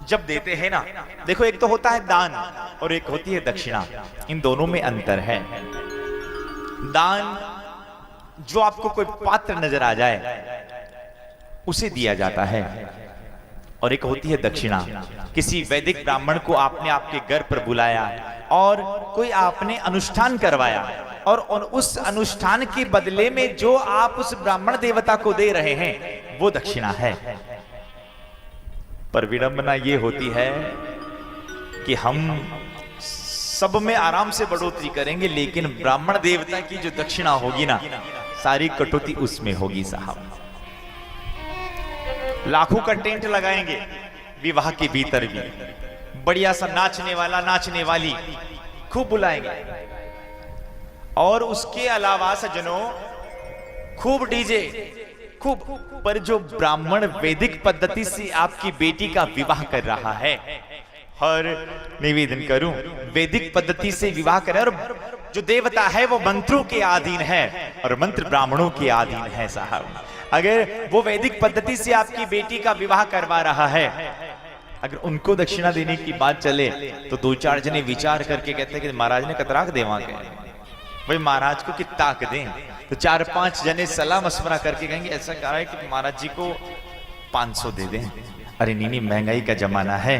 जब देते हैं ना, देखो एक तो होता है दान और एक होती है दक्षिणा, इन दोनों में अंतर है। दान जो आपको कोई पात्र नजर आ जाए उसे दिया जाता है, और एक होती है दक्षिणा। किसी वैदिक ब्राह्मण को आपने आपके घर पर बुलाया और कोई आपने अनुष्ठान करवाया, और उस अनुष्ठान के बदले में जो आप उस ब्राह्मण देवता को दे रहे हैं वो दक्षिणा है। पर विडंबना ये होती है कि हम सब में आराम से बढ़ोतरी करेंगे, लेकिन ब्राह्मण देवता की जो दक्षिणा होगी ना, सारी कटौती उसमें होगी साहब। लाखों का टेंट लगाएंगे विवाह के भीतर भी, बढ़िया सा नाचने वाला नाचने वाली खूब बुलाएंगे, और उसके अलावा सज्जनों खूब डीजे खूब। पर जो ब्राह्मण वैदिक पद्धति से आपकी बेटी का विवाह कर रहा है, और निवेदन करूं वैदिक पद्धति से विवाह करे, और जो देवता है वो मंत्रों के अधीन है और मंत्र ब्राह्मणों के अधीन है साहब। अगर वो वैदिक पद्धति से आपकी बेटी का विवाह करवा रहा है, अगर उनको दक्षिणा देने की बात चले तो दो चार जने विचार करके कहते हैं कि महाराज ने कतराक देवांगे, भाई महाराज को कितना ताक दें, तो चार पांच जने सलाह मशवरा करके कहेंगे ऐसा कह रहा है कि महाराज जी को 500 दे दें। अरे नहीं, महंगाई का जमाना है,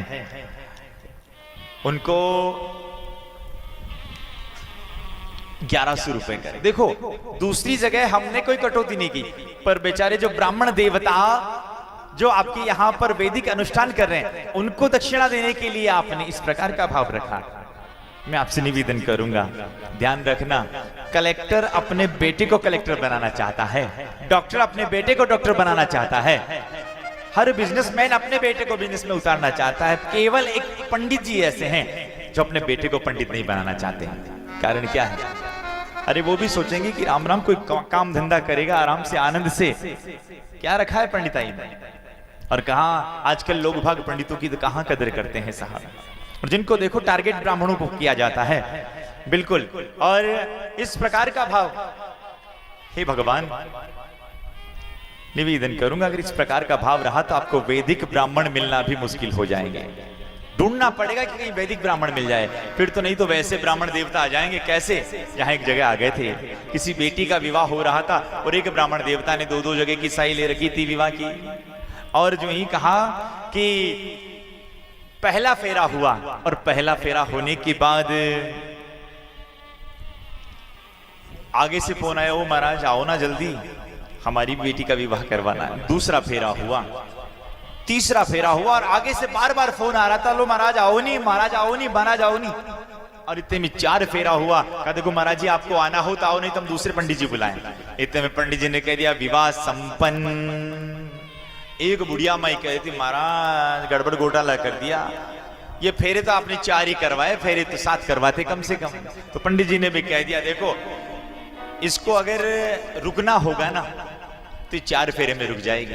उनको 1100 रुपए करें। देखो दूसरी जगह हमने कोई कटौती नहीं की, पर बेचारे जो ब्राह्मण देवता जो आपके यहां पर वैदिक अनुष्ठान कर रहे हैं, उनको दक्षिणा देने के लिए आपने इस प्रकार का भाव रखा। मैं आपसे निवेदन करूंगा, ध्यान रखना, कलेक्टर अपने बेटे को कलेक्टर बनाना चाहता है, डॉक्टर अपने बेटे को डॉक्टर बनाना चाहता है, हर बिजनेसमैन अपने बेटे को बिजनेस में उतारना चाहता है। केवल एक पंडित जी ऐसे हैं जो अपने बेटे को पंडित नहीं बनाना चाहते हैं। कारण क्या है? अरे वो भी सोचेंगे कि राम राम कोई काम धंधा करेगा आराम से आनंद से, क्या रखा है पंडिताई में। और कहां आजकल लोग भाग पंडितों की तो कहां कदर करते हैं साहब, और जिनको देखो टारगेट ब्राह्मणों को किया जाता है, बिल्कुल। और इस प्रकार का भाव, हे भगवान निवेदन करूंगा, अगर इस प्रकार का भाव रहा तो आपको वैदिक ब्राह्मण मिलना भी मुश्किल हो जाएंगे। ढूंढना पड़ेगा कि कहीं वैदिक ब्राह्मण मिल जाए, फिर तो नहीं तो वैसे ब्राह्मण देवता आ जाएंगे। कैसे? जहां एक जगह आ गए थे, किसी बेटी का विवाह हो रहा था और एक ब्राह्मण देवता ने दो जगह की साई ले रखी थी विवाह की, और जो ही कहा कि पहला फेरा हुआ, और पहला फेरा होने के बाद आगे से फोन आया, ओ महाराज आओ ना जल्दी, हमारी बेटी का विवाह करवाना है। दूसरा फेरा हुआ, तीसरा फेरा हुआ, और आगे से बार बार फोन आ रहा था, लो महाराज आओ नहीं, महाराज आओ नहीं, महाराज आओ नहीं। और इतने में 4 फेरा हुआ, कहा देखो महाराज जी आपको आना हो तो आओ, नहीं तो हम दूसरे पंडित जी बुलाएं। इतने में पंडित जी ने कह दिया विवाह संपन्न। एक बुढ़िया माई कह रही थी, महाराज गड़बड़ घोटाला कर दिया, ये फेरे तो आपने 4 ही करवाए, फेरे तो 7 करवाते कम से कम। तो पंडित जी ने भी कह दिया देखो इसको अगर रुकना होगा ना तो 4 फेरे में रुक जाएगी,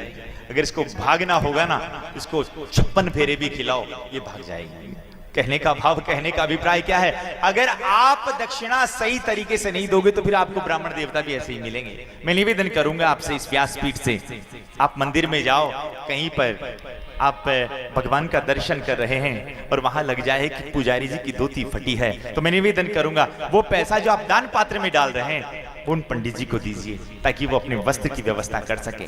अगर इसको भागना होगा ना इसको 56 फेरे भी खिलाओ, ये भाग जाएगी। कहने का भाव, कहने का अभिप्राय क्या है? अगर आप दक्षिणा सही तरीके से नहीं दोगे तो फिर आपको ब्राह्मण देवता भी ऐसे ही मिलेंगे। मैं निवेदन करूंगा आपसे इस व्यासपीठ से, आप मंदिर में जाओ, कहीं पर आप भगवान का दर्शन कर रहे हैं और वहां लग जाए कि पुजारी जी की धोती फटी है, तो मैं निवेदन करूंगा वो पैसा जो आप दान पात्र में डाल रहे हैं उन पंडित जी को दीजिए, ताकि वो अपने वस्त्र की व्यवस्था कर सके।